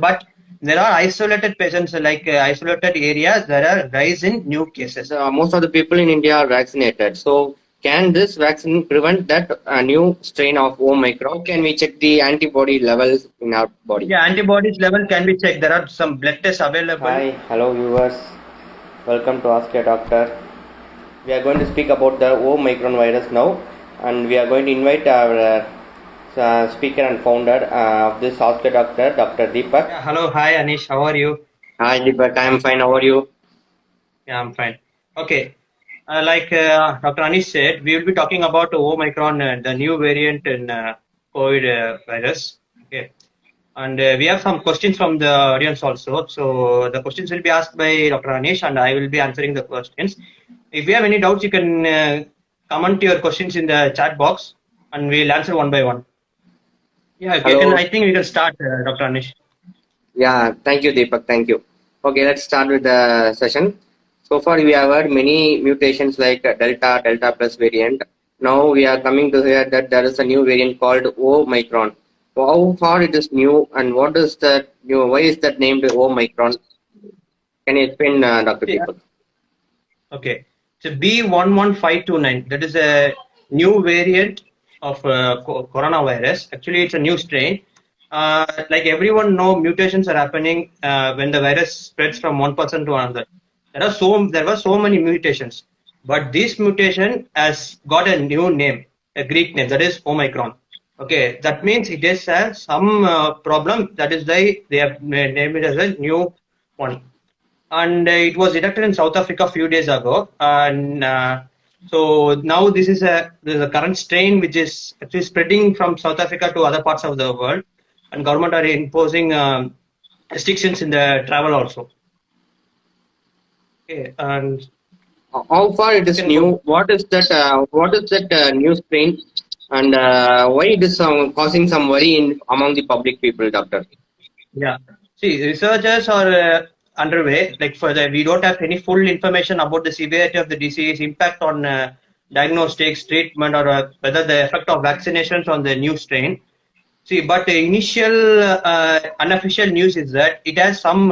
But there are isolated patients, like isolated areas, there are rise in new cases. Most of the people in India are vaccinated. So, can this vaccine prevent that new strain of Omicron? Can we check the antibody levels in our body? Yeah, antibodies level can be checked. There are some blood tests available. Hi, hello viewers. Welcome to Ask a Doctor. We are going to speak about the Omicron virus now, and we are going to invite our speaker and founder of this Ask a Doctor, Dr. Deepak. Yeah, hello, hi Anish, how are you? Hi Deepak, I am fine. How are you? Yeah, I'm fine. Okay, like Dr. Anish said, we will be talking about Omicron, the new variant in COVID virus. Okay, and we have some questions from the audience also. So the questions will be asked by Dr. Anish, and I will be answering the questions. If you have any doubts, you can comment your questions in the chat box, and we'll answer one by one. Yeah, okay. Hello. I think we can start, Dr. Anish. Yeah, thank you, Deepak. Thank you. Okay, let's start with the session. So far, we have heard many mutations like Delta, Delta plus variant. Now we are coming to hear that there is a new variant called Omicron. So how far it is new, and what is that new? Why is that named Omicron? Can you explain, Dr. Deepak? Okay, so B11529, that is a new variant of coronavirus. Actually, it's a new strain. Like everyone know, mutations are happening when the virus spreads from one person to another. There were so many mutations, but this mutation has got a new name, a Greek name, that is Omicron. Okay, that means it has some problem. That is why they have named it as a new one. And it was detected in South Africa a few days ago. And so now this is a current strain which is actually spreading from South Africa to other parts of the world, and government are imposing restrictions in the travel also. Okay, and how far it is new? What is that? What is that new strain, and why it is causing some worry among the public people, doctor? Yeah, see, researchers are underway. Like we don't have any full information about the severity of the disease, impact on diagnostics, treatment, or whether the effect of vaccinations on the new strain. See, but the initial unofficial news is that it has some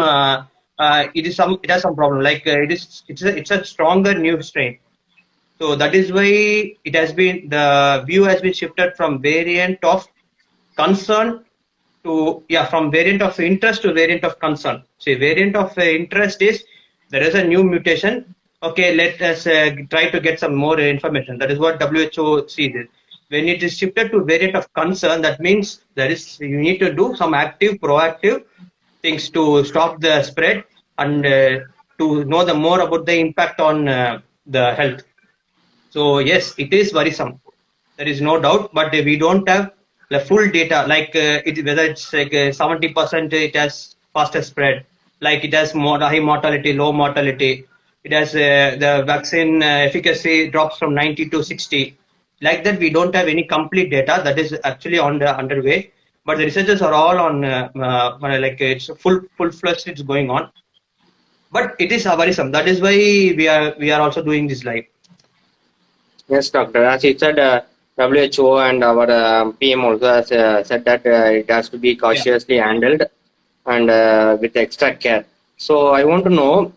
it has some problem. Like it's a stronger new strain. So that is why the view has been shifted from variant of concern to from variant of interest to variant of concern. See, variant of interest is there is a new mutation. Okay, let us try to get some more information. That is what WHO sees it. When it is shifted to variant of concern, that means you need to do some active, proactive things to stop the spread and to know the more about the impact on the health. So yes, it is worrisome. There is no doubt, but we don't have the full data. Like whether it's like 70% it has faster spread, like it has more high mortality, low mortality. It has the vaccine efficacy drops from 90 to 60. Like that, we don't have any complete data. That is actually underway. But the researchers are all on like it's full fledged. It's going on. But it is worrisome. That is why we are also doing this live. Yes, doctor. As you said, WHO and our PM also has said that it has to be cautiously handled and with extra care. So I want to know,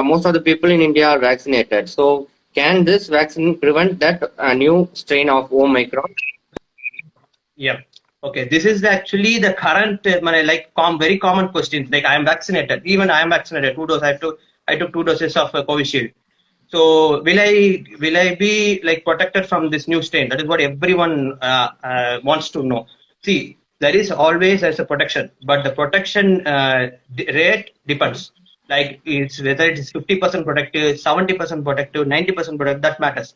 most of the people in India are vaccinated. So can this vaccine prevent that new strain of Omicron? Yeah. Okay. This is actually the current very common questions. Like I am vaccinated. Even I am vaccinated. 2 doses. I took 2 doses of Covishield. So will I be like protected from this new strain? That is what everyone wants to know. See, there is always as a protection, but the protection rate depends. Like it's whether it is 50% protective, 70% protective, 90% protective. That matters.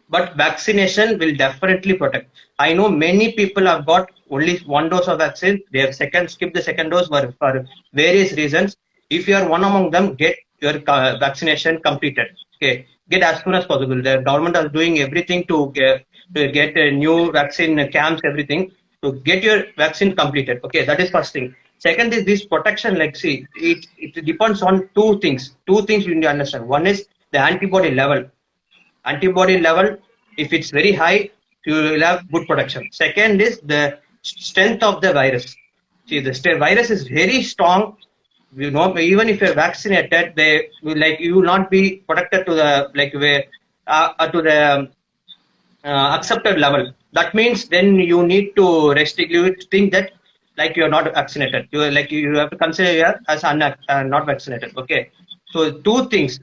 But vaccination will definitely protect. I know many people have got only 1 dose of vaccine. They have skip the second dose for various reasons. If you are one among them, get your vaccination completed. Okay, get as soon as possible. The government is doing everything to get a new vaccine camps, everything to get your vaccine completed. Okay, that is first thing. Second is this protection. Like see, it depends on two things. Two things you need to understand. One is the antibody level. Antibody level, if it's very high, you will have good protection. Second is the strength of the virus. See, the virus is very strong. You know, even if you're vaccinated, they will, like, you will not be protected to the to the accepted level. That means then you need to restrict. You think that like you're not vaccinated. You like you have to consider you as not vaccinated. Okay. So two things.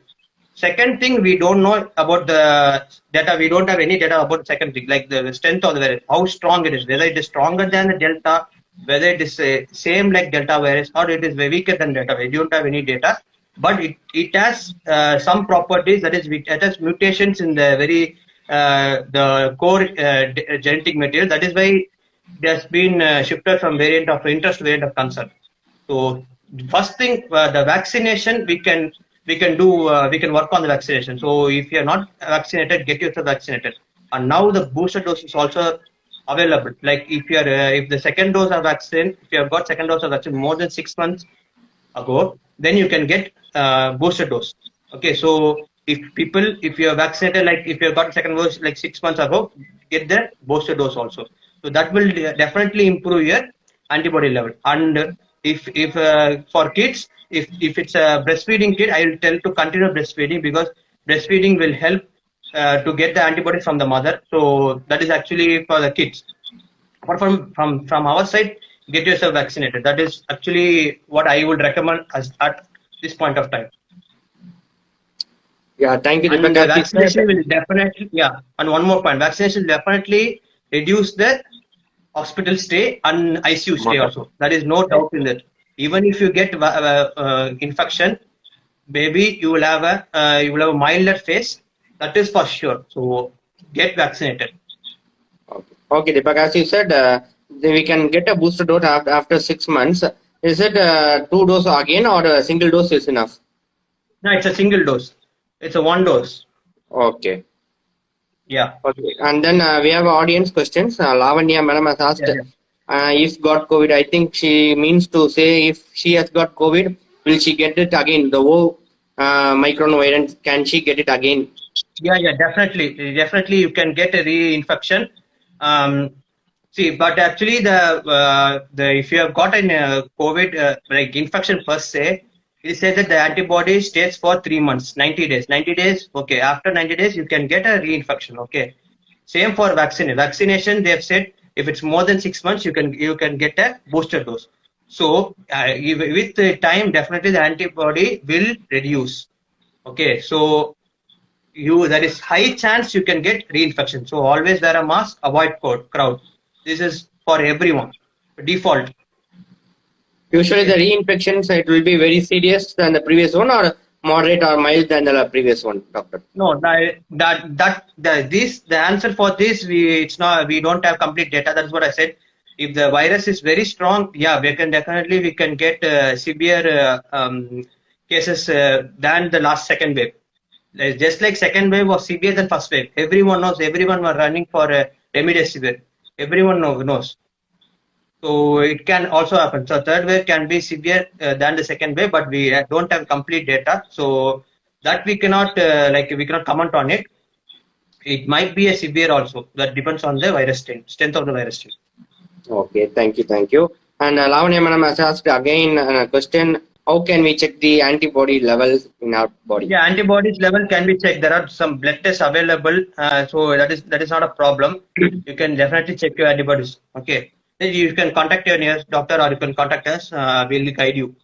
Second thing, we don't know about the data. We don't have any data about the second thing, like the strength of the virus, how strong it is, whether it is stronger than the Delta, whether it is same like Delta virus, or it is weaker than Delta. We don't have any data, but it has some properties, that is, it has mutations in the very the core genetic material. That is why it has been shifted from variant of interest to variant of concern. So first thing, the vaccination we can work on the vaccination. So if you are not vaccinated, get yourself vaccinated. And now the booster dose is also available. Like if you are if the second dose of vaccine, if you have got second dose of vaccine more than 6 months ago, then you can get booster dose. Okay, so if you are vaccinated, like if you have got second dose like 6 months ago, get the booster dose also. So that will definitely improve your antibody level. And if for kids, if it's a breastfeeding kid, I will tell to continue breastfeeding, because breastfeeding will help to get the antibodies from the mother. So that is actually for the kids. But from our side, get yourself vaccinated. That is actually what I would recommend as at this point of time. Yeah, thank you, And Deepak. the vaccination will definitely, yeah. And one more point, vaccination will definitely reduce the hospital stay and ICU stay also. There is no doubt in that. Even if you get infection, maybe you will have a milder phase. That is for sure. So get vaccinated. Okay, Deepak, as you said, we can get a booster dose after 6 months. Is it two dose again, or a single dose is enough? No, it's a single dose. It's a one dose. Okay. Yeah. Okay. And then we have audience questions. Lavanya madam has asked if got COVID. I think she means to say if she has got COVID, will she get it again? The OMICRON variant, can she get it again? Yeah, definitely you can get a reinfection. See, but actually the if you have got an COVID like infection per se, it says that the antibody stays for 3 months, 90 days. 90 days, okay. After 90 days, you can get a reinfection, okay. Same for vaccine. Vaccination, they have said if it's more than 6 months, you can get a booster dose. So with the time, definitely the antibody will reduce. Okay, so there is high chance you can get reinfection. So always wear a mask, avoid crowd. This is for everyone. Default. Usually the reinfections, it will be very serious than the previous one, or moderate or mild than the previous one, doctor? No, the answer for this, we don't have complete data. That's what I said. If the virus is very strong, yeah, we can get severe cases than the last second wave. Just like second wave was severe than first wave. Everyone knows. Everyone was running for remdesivir. Everyone knows. So it can also happen. So third wave can be severe than the second wave, but we don't have complete data. So that we cannot comment on it. It might be a severe also. That depends on the virus strength of the virus strain. Okay, thank you. And Lavanya madam has asked again a question: how can we check the antibody levels in our body? Yeah, antibodies level can be checked. There are some blood tests available, so that is not a problem. You can definitely check your antibodies. Okay. You can contact your nearest doctor, or you can contact us. We'll guide you.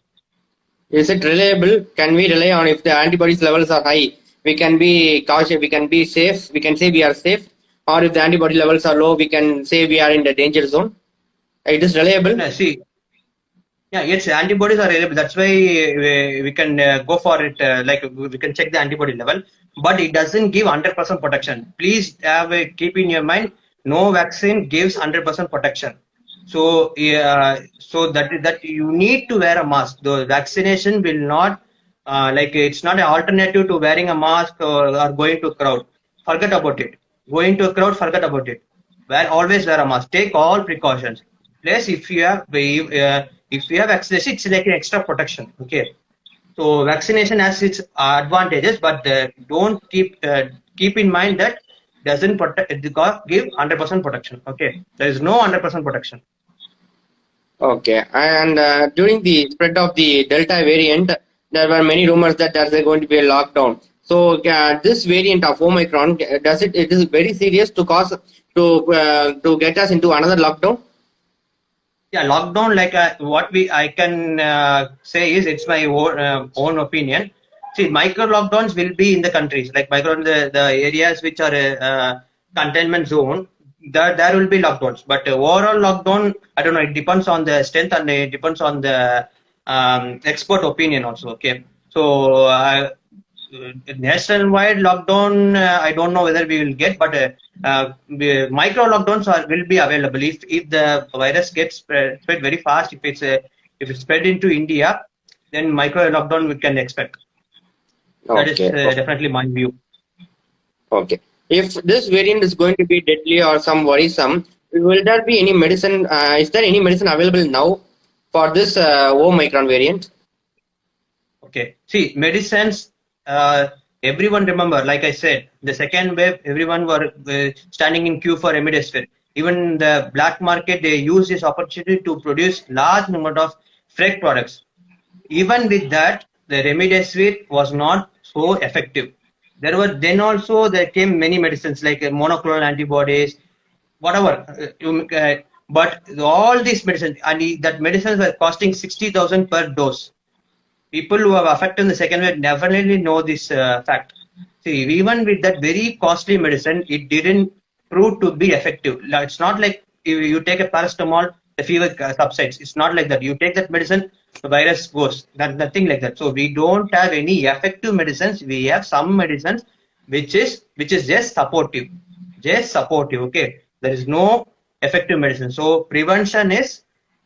Is it reliable? Can we rely on if the antibodies levels are high? We can be cautious. We can be safe. We can say we are safe. Or if the antibody levels are low, we can say we are in the danger zone. It is reliable. Yes, antibodies are reliable. That's why we can go for it. We can check the antibody level, but it doesn't give 100% protection. Please keep in your mind, no vaccine gives 100% protection. So that you need to wear a mask. The vaccination will not it's not an alternative to wearing a mask or going to a crowd. Forget about it. Going to a crowd, forget about it. Always wear a mask. Take all precautions. Plus, if you have vaccination, it's like an extra protection. Okay. So vaccination has its advantages, but don't keep in mind that doesn't give 100% protection. Okay. There is no 100% protection. Okay, and during the spread of the Delta variant, there were many rumors that there's going to be a lockdown. So this variant of Omicron, does it is very serious to cause to get us into another lockdown? Yeah, lockdown, like what I can say is it's my own opinion. See, micro lockdowns will be in the countries, like the areas which are containment zone, there will be lockdowns. But overall lockdown, I don't know, it depends on the strength and it depends on the expert opinion also. Okay. So, nationwide lockdown, I don't know whether we will get, but micro lockdowns will be available if the virus gets spread very fast. If it's spread into India, then micro lockdown we can expect. That is Okay, definitely my view. okay. If this variant is going to be deadly or some worrisome, will there be any medicine? Is there any medicine available now for this Omicron variant? Okay. See, medicines, everyone remember, like I said, the second wave, everyone were standing in queue for remdesivir. Even the black market, they use this opportunity to produce large number of fake products. Even with that, the remdesivir was not so effective. Then also there came many medicines like monoclonal antibodies, whatever. But all these medicines, and that medicines were costing 60,000 per dose. People who have affected the second wave definitely know this fact. See, even with that very costly medicine, it didn't prove to be effective. It's not like if you take a paracetamol, the fever subsides. It's not like that. You take that medicine, the virus goes. Nothing like that. So we don't have any effective medicines. We have some medicines which is just supportive. Just supportive. Okay. There is no effective medicine. So prevention is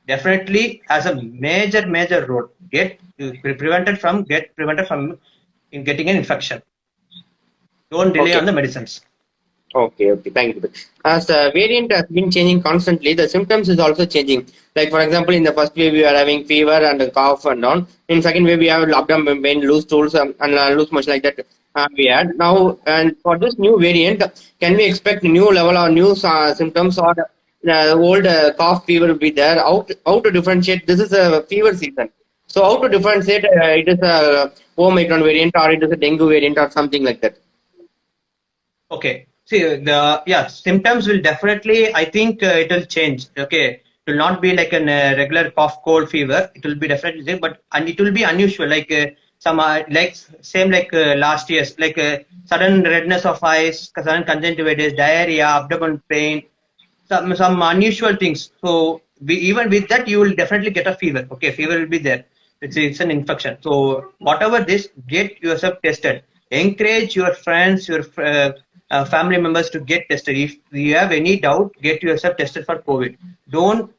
definitely has a major role. Get prevented from getting an infection. Don't delay Okay. on the medicines. Okay, okay, thank you. As the variant has been changing constantly, the symptoms is also changing. Like for example, in the first wave we are having fever and a cough and on. In second wave we have abdomen pain, loose stools and loose motion like that. We had now, and for this new variant, can we expect new level or new symptoms or the old cough fever will be there? How to differentiate? This is a fever season. So how to differentiate? It is a Omicron variant or it is a dengue variant or something like that. Okay. See, symptoms will definitely, I think it will change. Okay. It will not be like a regular cough, cold, fever. It will be definitely there, and it will be unusual. Like some, like same like last year's, like sudden redness of eyes, sudden conjunctivitis, diarrhea, abdomen pain, some unusual things. So even with that, you will definitely get a fever. Okay, fever will be there. It's an infection. So whatever this, get yourself tested. Encourage your friends, your family members to get tested. If you have any doubt, get yourself tested for COVID. Don't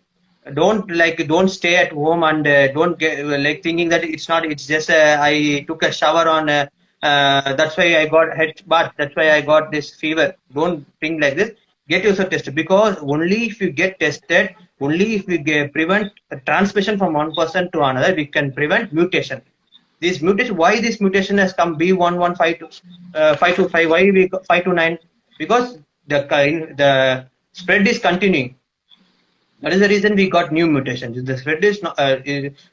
stay at home and don't get like thinking that it's not. It's just I took a shower on. That's why I got head bath. That's why I got this fever. Don't think like this. Get yourself tested, because only if you get tested, only if we prevent transmission from one person to another, we can prevent mutation. This mutation, why this mutation has come B1152 525, why we 529? Because the spread is continuing. That is the reason we got new mutations. If the spread is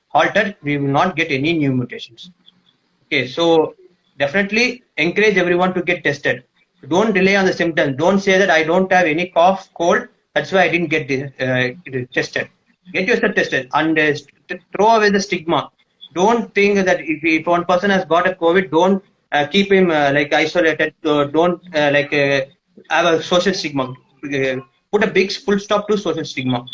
halted, we will not get any new mutations. Okay, so definitely encourage everyone to get tested. Don't delay on the symptoms. Don't say that I don't have any cough, cold. That's why I didn't get tested. Get yourself tested and throw away the stigma. Don't think that if one person has got a COVID, don't keep him like isolated. Don't have a social stigma. Put a big full stop to social stigma.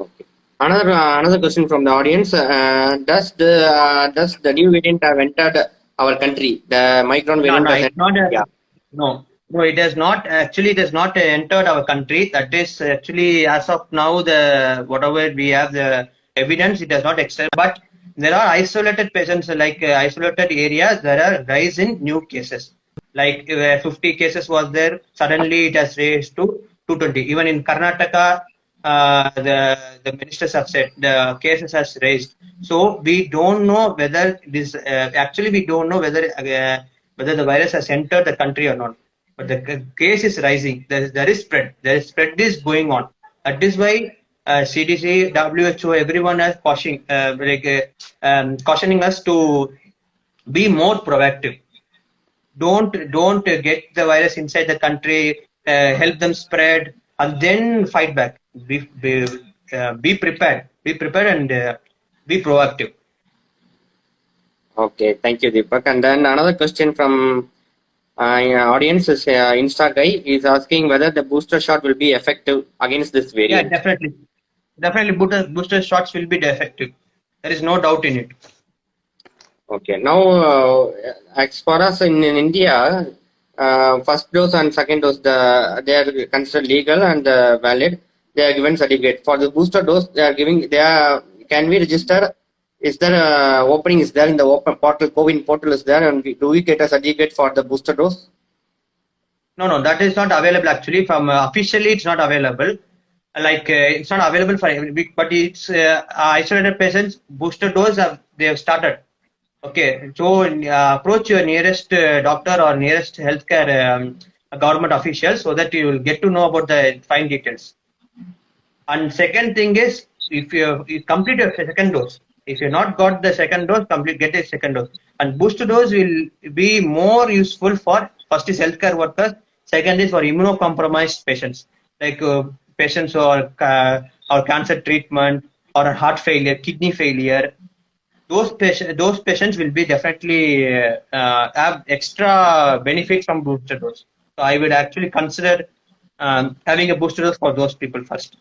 Okay. Another question from the audience: does the new variant have entered our country? The Micron No, variant no, has it's not. entered India. No, it has not. Actually, it has not entered our country. That is actually, as of now, the whatever we have the evidence, it has not extended. But there are isolated patients, like isolated areas. There are rise in new cases. Like 50 cases was there. Suddenly, it has raised to 220. Even in Karnataka, the ministers have said the cases has raised. So we don't know whether this. Actually, we don't know whether the virus has entered the country or not. But the case is rising. There is spread. There is spread is going on. That is why CDC, WHO, everyone is cautioning us to be more proactive. Don't get the virus inside the country, help them spread, and then fight back. Be prepared. Be prepared and be proactive. Okay, thank you, Deepak. And then another question from audience is Insta guy is asking whether the booster shot will be effective against this Yeah, variant. definitely. Definitely, booster shots will be effective. There is no doubt in it. Okay, now as far as in India, first dose and second dose they are considered legal and valid. They are given certificate for the booster dose. They are giving. They are. Can we register? Is there a opening? Is there in the open portal? COVID portal is there, and do we get a certificate for the booster dose? No, that is not available actually. From officially, it's not available. It's not available for every week, but it's isolated patients. Booster dose they have started. Okay, so approach your nearest doctor or nearest healthcare government official so that you will get to know about the fine details. And second thing is, if you complete your second dose, if you not got the second dose, get a second dose. And booster dose will be more useful for first is healthcare workers, second is for immunocompromised patients, like patients or cancer treatment or heart failure, kidney failure. Those patients will be definitely have extra benefit from booster dose. So I would actually consider having a booster dose for those people first.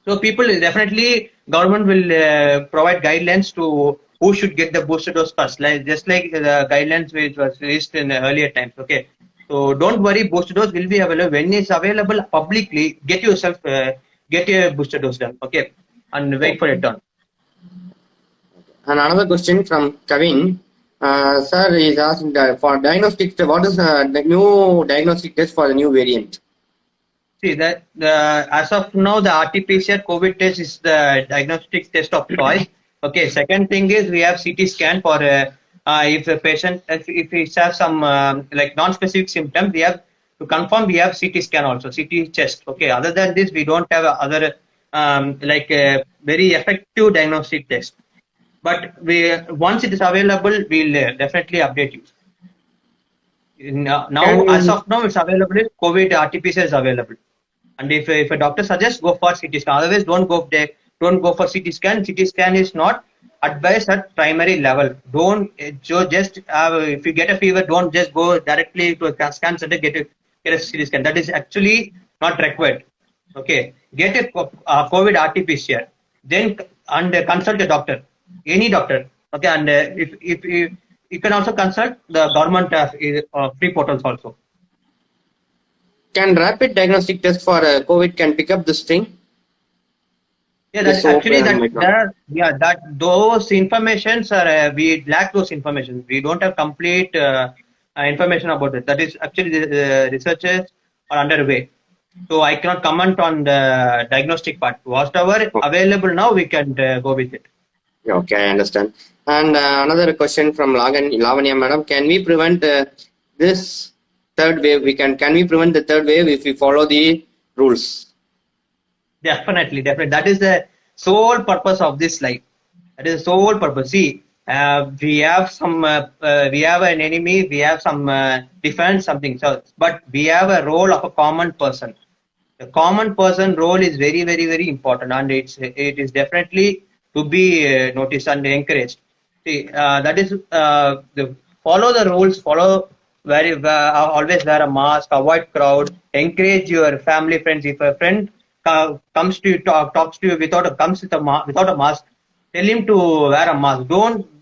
So people definitely government will provide guidelines to who should get the booster dose first, just like the guidelines which was released in earlier times. Okay, so don't worry, booster dose will be available when it's available publicly. Get your booster dose done. Okay, and wait for it done. And another question from Kevin. Sir is asking for diagnostic. What is the new diagnostic test for the new variant? See that as of now, the RT-PCR COVID test is the diagnostic test of choice. Okay. Second thing is we have CT scan for if a patient if he has some like non-specific symptoms, we have to confirm. We have CT scan also, CT chest. Okay. Other than this, we don't have other very effective diagnostic test. But once it is available, we'll definitely update you. Now, as of now, it's available. COVID RT-PCR is available. And if a doctor suggests, go for CT scan. Otherwise, don't go for CT scan. CT scan is not advised at primary level. Don't just if you get a fever, don't just go directly to a scan center get a CT scan. That is actually not required. Okay, get a COVID RT-PCR, then consult a doctor, any doctor. Okay, and if you can also consult the government free portals also. Can rapid diagnostic test for COVID can pick up this thing? Yeah, that's actually those informations are we lack those information. We don't have complete information about it. That is actually the researches are underway. So I cannot comment on the diagnostic part. Whatever available now, we can go with it. Okay, I understand. And another question from Lavanya madam: can we prevent this third wave? Can we prevent the third wave if we follow the rules? Definitely. That is the sole purpose of this life. That is the sole purpose. See, we have we have an enemy. We have some defense, something. So, but we have a role of a common person. The common person role is very, very, very important, and it is definitely to be noticed and encouraged. See, that is follow the rules. Always wear a mask. Avoid crowd. Encourage your family, friends. If a friend comes to you, talks to you without a mask, tell him to wear a mask.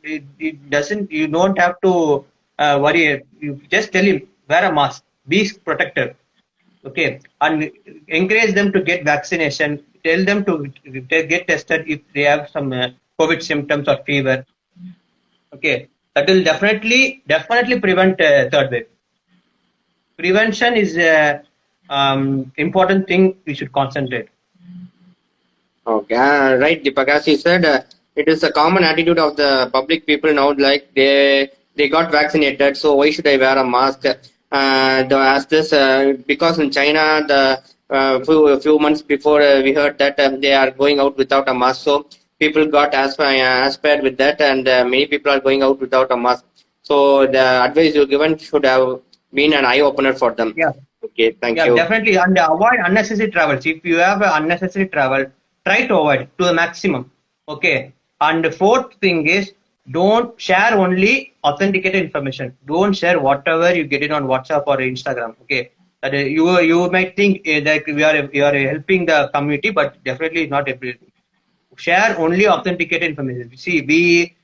You don't have to worry. You just tell him wear a mask. Be protected. Okay, and encourage them to get vaccination. Tell them to get tested if they have some COVID symptoms or fever. Okay, that will definitely prevent third wave. Prevention is important thing we should concentrate. Okay, right, Deepak. As you said, it is a common attitude of the public people now. Like they got vaccinated, so why should I wear a mask? Because in China few months before we heard that they are going out without a mask. So people got aspired with that, and many people are going out without a mask. So the advice you given should have been an eye opener for them. Yeah. Okay, thank Yeah, you. definitely. And avoid unnecessary travels. If you have unnecessary travel, try to avoid to the maximum. Okay. And the fourth thing is, don't share only authenticated information. Don't share whatever you get it on WhatsApp or Instagram. Okay. That you might think that we are helping the community, but definitely not everything. Share only authenticated information. See, we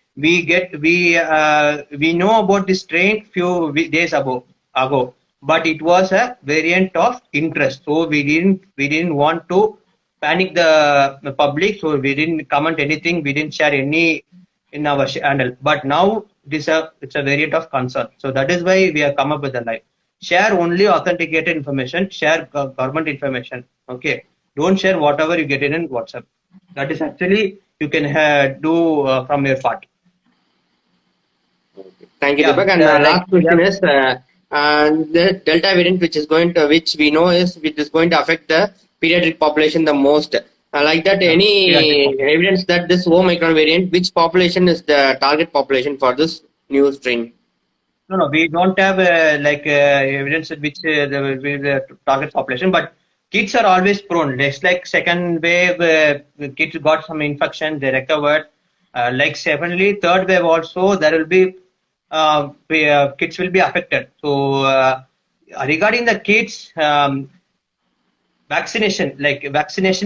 know about this strain few days ago, but it was a variant of interest. So we didn't want to panic the public. So we didn't comment anything. We didn't share any in our channel. But now it's a variant of concern. So that is why we have come up with the live. Share only authenticated information. Share government information. Okay. Don't share whatever you get in WhatsApp. That is actually you can do from your part. Thank you, Deepak. And last question is the Delta variant, which we know is going to affect the pediatric population the most. Like that, any evidence that this OMICRON variant, which population is the target population for this new strain? No, we don't have evidence which the target population, but kids are always prone. Just like second wave, kids got some infection, they recovered. Like secondly, third wave also, there will be kids will be affected. So regarding the kids, vaccination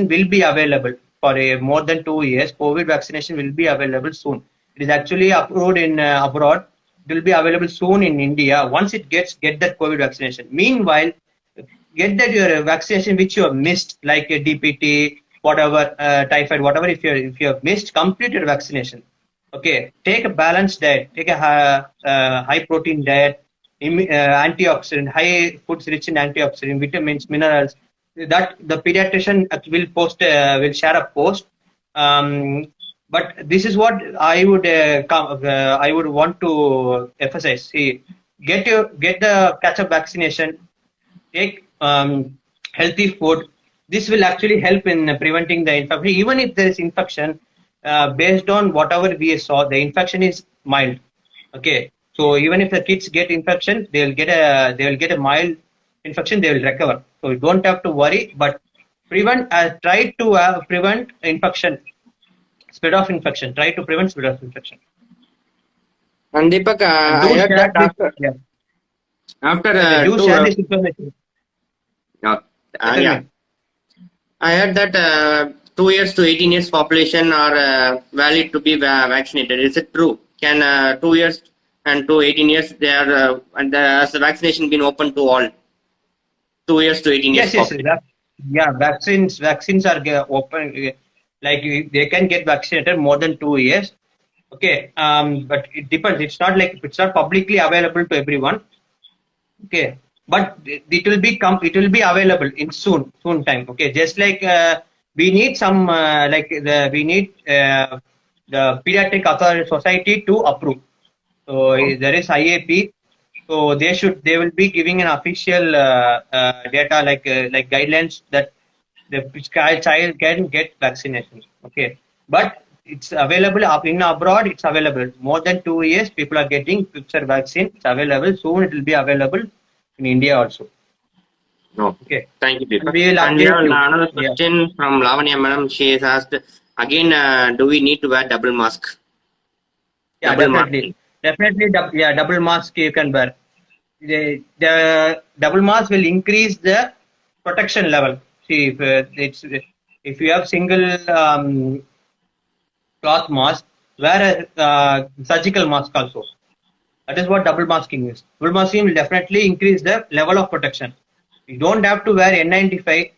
will be available for more than 2 years. COVID vaccination will be available soon. It is actually approved in abroad. It will be available soon in India. Once it get that COVID vaccination. Meanwhile, get that your vaccination which you have missed, like a DPT, whatever, typhoid, whatever. If you have missed, complete your vaccination. Okay, take a balanced diet. Take a high protein diet, antioxidant, high foods rich in antioxidant, vitamins, minerals. That the pediatrician will share a post. But this is what I would want to emphasize. See, get the catch-up vaccination. Take healthy food. This will actually help in preventing the infection. Even if there is infection, based on whatever we saw, the infection is mild. Okay, so even if the kids get infection, they will get a mild infection. They will recover. So you don't have to worry. But try to prevent infection. Spread of infection. Try to prevent spread of infection. And Deepak, I heard that after share this information. I heard that 2 years to 18 years population are valid to be vaccinated. Is it true? Can 2 years and to 18 years they are has the vaccination been open to all? 2 years to 18 years. Yes. Yeah, vaccines are open. Like they can get vaccinated more than 2 years. Okay, but it depends. It's not publicly available to everyone. Okay, but it will be available in soon time. Okay, just like we need some the pediatric authority society to approve. So there is IAP. So they will be giving an official data like guidelines that the child can get vaccination. Okay, but it's available in abroad. It's available more than 2 years. People are getting Pfizer vaccine. It's available soon. It will be available in India also. No. Okay. Thank you, Deepak. And we have another question from Lavanya Madam. She has asked again, do we need to wear double mask? Yeah, definitely. Double mask you can wear. The double mask will increase the protection level. See, if you have single cloth mask, wear a surgical mask also. That is what double masking is. Double masking will definitely increase the level of protection. You don't have to wear N95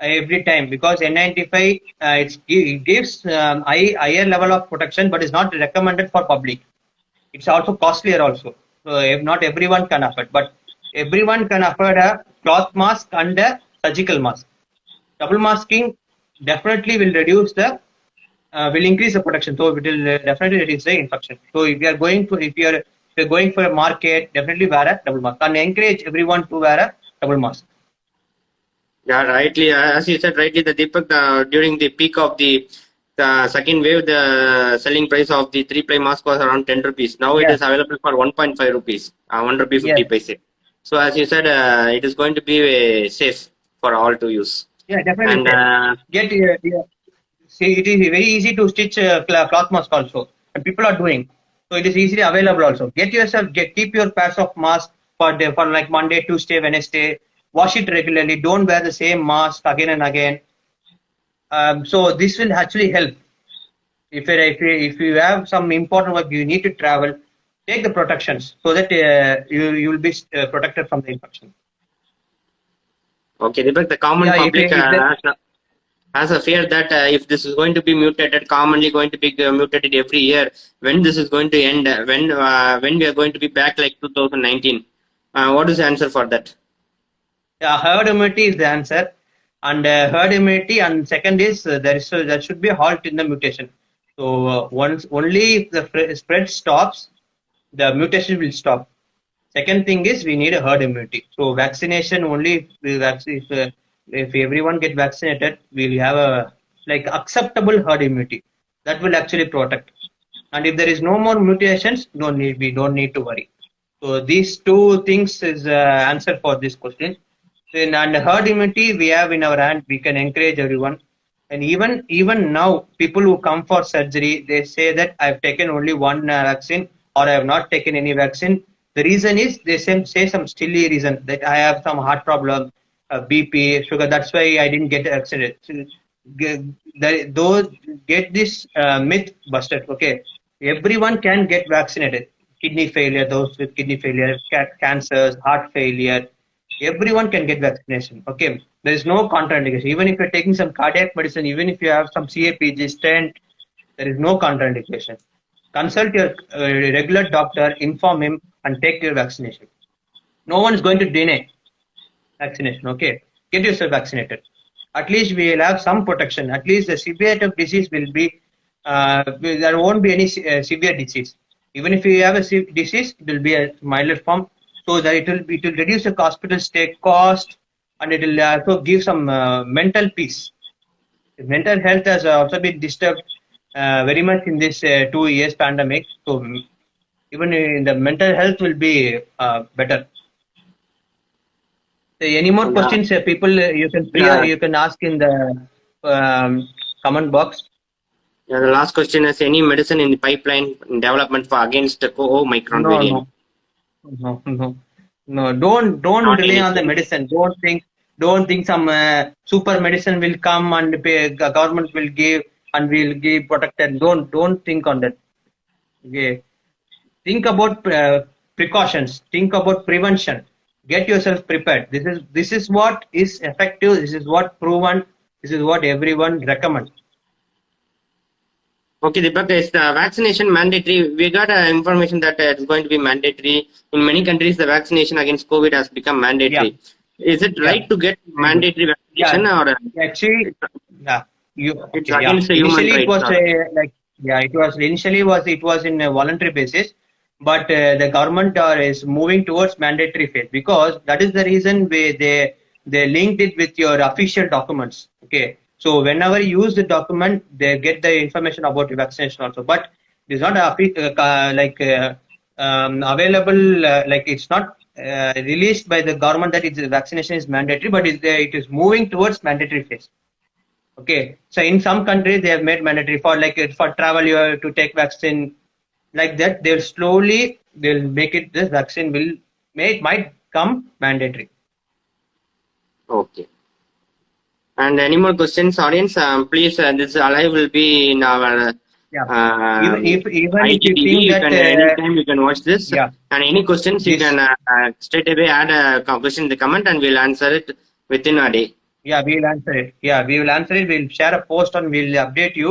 every time because N95 it gives higher level of protection, but is not recommended for public. It's also costlier also. So not everyone can afford, but everyone can afford a cloth mask and a surgical mask. Double masking definitely will reduce will increase the protection. So it will definitely reduce the infection. So if you're going for a market, definitely wear a double mask and encourage everyone to wear a double mask. Yeah, rightly. As you said rightly, the Deepak, during the peak of the second wave, the selling price of the 3-ply mask was around 10 rupees. Now it Yes, is available for 1.5 rupees, 1 rupee yes, 50 paise. So as you said, it is going to be safe for all to use. yeah, definitely And safe. Get see, it is very easy to stitch cloth mask also, and people are doing. So it is easily available also. Keep your pairs of mask for like Monday, Tuesday, Wednesday. Wash it regularly. Don't wear the same mask again and again. So this will actually help. If you have some important work, you need to travel. Take the protections so that you will be protected from the infection. okay, Deepak, the common Yeah, public if that has a fear that if this is going to be mutated, commonly going to be mutated every year, when this is going to end, when we are going to be back like 2019, what is the answer for that? yeah, herd immunity is the answer, and herd immunity, and second is there should be a halt in the mutation. So once only if the spread stops, the mutation will stop. Second thing is we need a herd immunity. So vaccination only if everyone get vaccinated, we'll have a like acceptable herd immunity that will actually protect. And if there is no more mutations, we don't need to worry. So these two things is answer for this question. Then and herd immunity we have in our hand. We can encourage everyone. And even now, people who come for surgery, they say that I've taken only one vaccine or I have not taken any vaccine. The reason is they say some silly reason that I have some heart problem, BP, sugar. That's why I didn't get vaccinated. So, those get this myth busted. Okay, everyone can get vaccinated. Kidney failure, those with kidney failure, cancers, heart failure, everyone can get vaccination. Okay, there is no contraindication. Even if you're taking some cardiac medicine, even if you have some CAPG stent, there is no contraindication. Consult your regular doctor, inform him, and take your vaccination. No one is going to deny vaccination. Okay, get yourself vaccinated. At least we will have some protection. At least the severity of disease will be there won't be any severe disease. Even if you have a disease, it will be a milder form, so that it will reduce the hospital stay cost, and it will also give some mental peace. Mental health has also been disturbed very much in this 2 years pandemic. So even in the mental health will be better. So any more And questions, people? You can ask in the comment box. yeah, the last question is any medicine in the pipeline in development for against the OMICRON No, variant? no, no. Don't Not rely on the anything. medicine. Don't think some super medicine will come and government will give and will give protected. Don't think on that. Okay. Think about precautions. Think about prevention. Get yourself prepared. This is what is effective. This is what proven. This is what everyone recommends. Okay, Deepak, is the vaccination mandatory? We got information that it's going to be mandatory. In many countries, the vaccination against COVID has become Yeah, mandatory. Is it yeah, right to get very good. mandatory Yeah, vaccination, or actually, yeah, it's okay, yeah. against the human Initially, it rights? was Or, it was in a voluntary basis, but the government is moving towards mandatory phase because that is the reason they linked it with your official documents. Okay, so whenever you use the document, they get the information about your vaccination also, but it's not available. Like it's not released by the government that vaccination is mandatory, but it is moving towards mandatory phase. Okay, so in some countries they have made mandatory for like for travel you have to take vaccine like that. They'll make it this vaccine might come mandatory. okay. And any more questions, audience? Please, this live will be in our Yeah. Even if you IGTV. think You that can anytime you can watch this. yeah And any questions, you this can straight away add a question in the comment, and we'll answer it within a day. yeah we will answer it. Yeah, we will answer it. We'll share a post and we'll update you.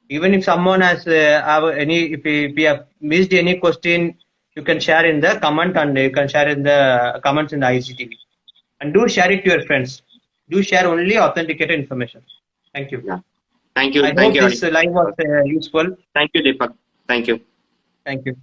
Even if someone has have any if we have missed any question, you can share in the comment and you can share in the comments in the IGTV. And do share it to your friends. Do share only authenticated information. Thank you. Yeah. Thank you. I Thank hope you, this audience. live was useful. Thank you, Deepak. Thank you. Thank you.